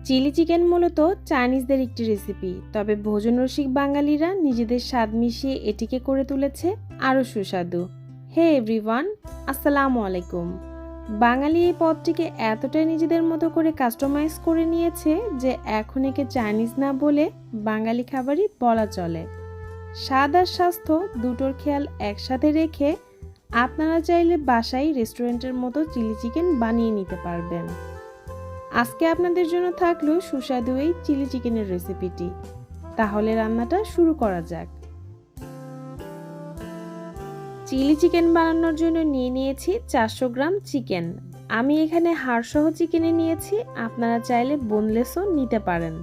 Chilli chicken মূলত চাইনিজদের একটি recipe, তবে ভোজনরসিক বাঙালিরা নিজেদের স্বাদ মিশিয়ে এটিকে করে তুলেছে আরও সুস্বাদু। হে এভরিওয়ান, আসসালামু আলাইকুম। বাঙালি এই পদটিকে এতটাই নিজেদের মতো করে কাস্টমাইজ করে নিয়েছে যে এখন একে চাইনিজ না বলে বাঙালি খাবারই বলা চলে। স্বাদ আর স্বাস্থ্য দুটোর খেয়াল একসাথে রেখে আপনারা চাইলে বাসায় রেস্টুরেন্টের মতো চিলি চিকেন বানিয়ে নিতে পারবেন। আজকে আপনাদের জন্য থাকলো সুস্বাদু এই চিলি চিকেনের রেসিপিটি। তাহলে রান্নাটা শুরু করা যাক। চিলি চিকেন বানানোর জন্য নিয়ে নিয়েছি 400 গ্রাম চিকেন। আমি এখানে হাড়সহ চিকেনে নিয়েছি, আপনারা চাইলে বোনলেসও নিতে পারেন।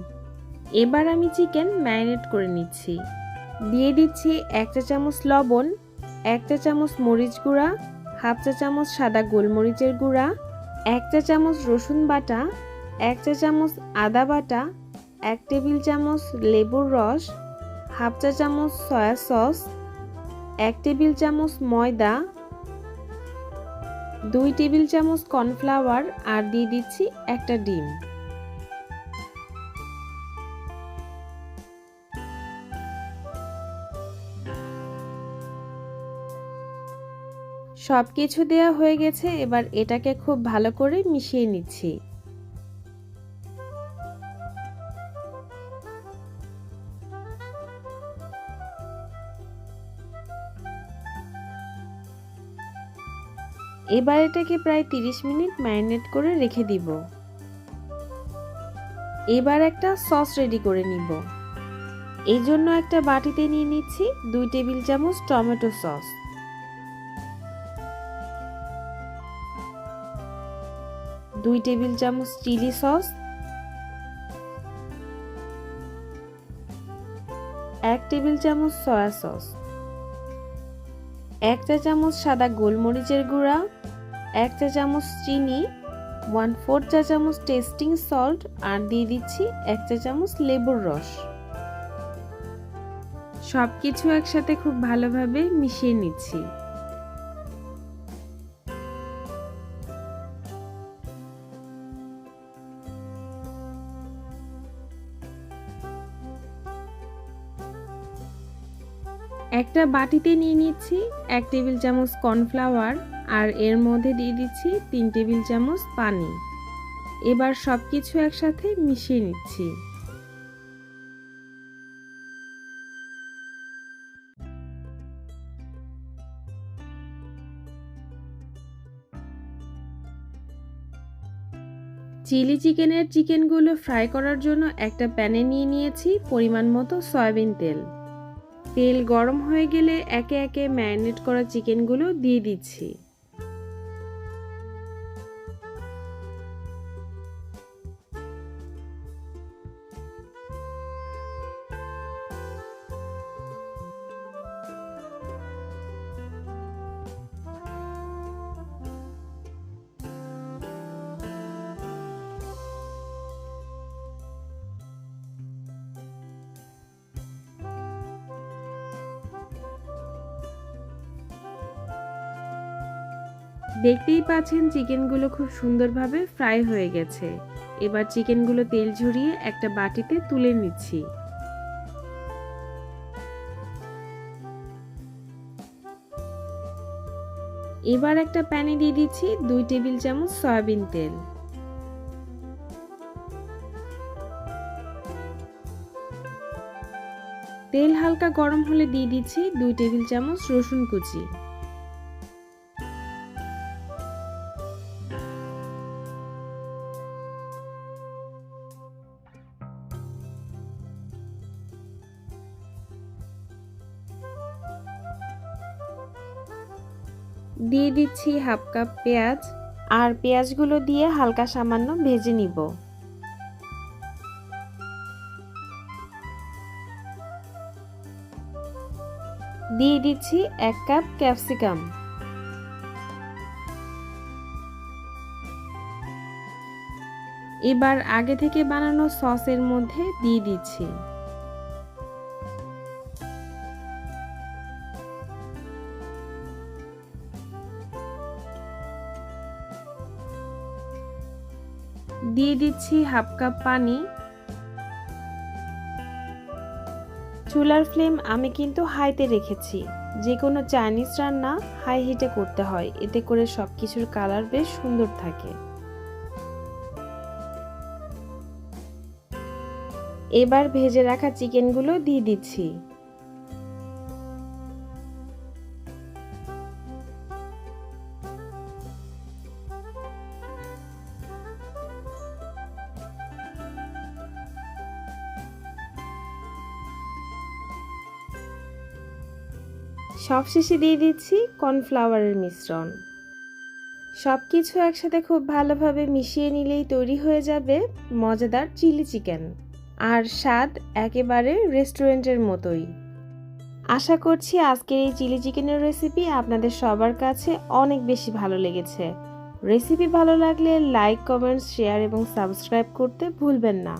এবার আমি চিকেন ম্যারিনেট করে নিচ্ছি। দিয়ে দিচ্ছি 1 চা চামচ লবণ, 1 চা চামচ মরিচ গুঁড়া, হাফ চা চামচ সাদা গোলমরিচের গুঁড়া, 1 চা চামচ রসুন বাটা, 1 চা চামচ আদা বাটা, 1 টেবিল চামচ লেবুর রস, হাফ চা চামচ সয়া সস, 1 টেবিল চামচ ময়দা, 2 টেবিল চামচ কর্নফ্লাওয়ার আর দিয়ে দিচ্ছি একটা ডিম। সবকিছু দেওয়া হয়ে গেছে, এবার এটাকে খুব ভালো করে মিশিয়ে নিচ্ছি। এবার এটাকে প্রায় 30 মিনিট ম্যারিনেট করে রেখে দিব। এবার একটা সস রেডি করে নিব। এই জন্য একটা বাটিতে নিয়ে নিচ্ছি 2 টেবিল চামচ টমেটো সস, 2 টেবিল চামচ চিলি সস, 1 টেবিল চামচ সয়া সস, 1 চা চামচ সাদা গোলমরিচের গুঁড়া, 1 চা চামচ চিনি, 1/4 চা চামচ টেস্টিং সল্ট আর দিয়ে দিচ্ছি 1 চা চামচ লেবুর রস। সবকিছু একসাথে খুব ভালোভাবে মিশিয়ে নিচ্ছি। একটা বাটিতে নিয়ে নিচ্ছি 1 টেবিল চামচ কর্নফ্লাওয়ার আর এর মধ্যে দিয়ে দিচ্ছি 3 টেবিল চামচ পানি। এবার সবকিছু একসাথে মিশিয়ে নিচ্ছি। চিলি চিকেনের চিকেনগুলো ফ্রাই করার জন্য একটা প্যানে নিয়ে নিয়েছি পরিমাণ মতো সয়াবিন তেল। তেল গরম হয়ে গেলে একে একে ম্যারিনেট করা চিকেনগুলো দিয়ে দিচ্ছি। দেখতেই পাচ্ছেন চিকেনগুলো খুব সুন্দরভাবে ফ্রাই হয়ে গেছে। এবার চিকেনগুলো তেল ঝরিয়ে একটা বাটিতে তুলে নিচ্ছি। এবার একটা প্যানে দিয়ে দিচ্ছি 2 টেবিল চামচ সয়াবিন তেল। তেল হালকা গরম হলে দিয়ে দিচ্ছি 2 টেবিল চামচ রসুন কুচি। দিয়ে দিচ্ছি হাফ কাপ পেঁয়াজ আর পেঁয়াজগুলো দিয়ে হালকা সামান্য ভেজে নিব। দিয়ে দিচ্ছি 1 কাপ ক্যাপসিকাম। এবার আগে থেকে বানানো সসের মধ্যে দিয়ে দিচ্ছি। দিয়ে দিচ্ছি হাফ কাপ পানি। চুলার ফ্লেম আমি কিন্তু হাইতে রেখেছি। যে কোনো চাইনিজ রান্না হাই হিটে করতে হয়, এতে করে সবকিছুর কালার বেশ সুন্দর থাকে। এবার ভেজে রাখা চিকেনগুলো দিয়ে দিচ্ছি। সবশেষে দিয়ে দিচ্ছি কর্নফ্লাওয়ারের মিশ্রণ। সবকিছু একসাথে খুব ভালোভাবে মিশিয়ে নিলেই তৈরি হয়ে যাবে মজাদার চিলি চিকেন। আর স্বাদ একেবারে রেস্টুরেন্টের মতোই। আশা করছি আজকের এই চিলি চিকেনের রেসিপি আপনাদের সবার কাছে অনেক বেশি ভালো লেগেছে। রেসিপি ভালো লাগলে লাইক, কমেন্টস, শেয়ার এবং সাবস্ক্রাইব করতে ভুলবেন না।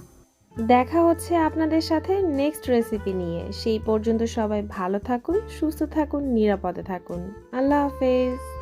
দেখা হচ্ছে আপনাদের সাথে নেক্সট রেসিপি নিয়ে। সেই পর্যন্ত সবাই ভালো থাকুন, সুস্থ থাকুন, নিরাপদে থাকুন। আল্লাহ হাফেজ।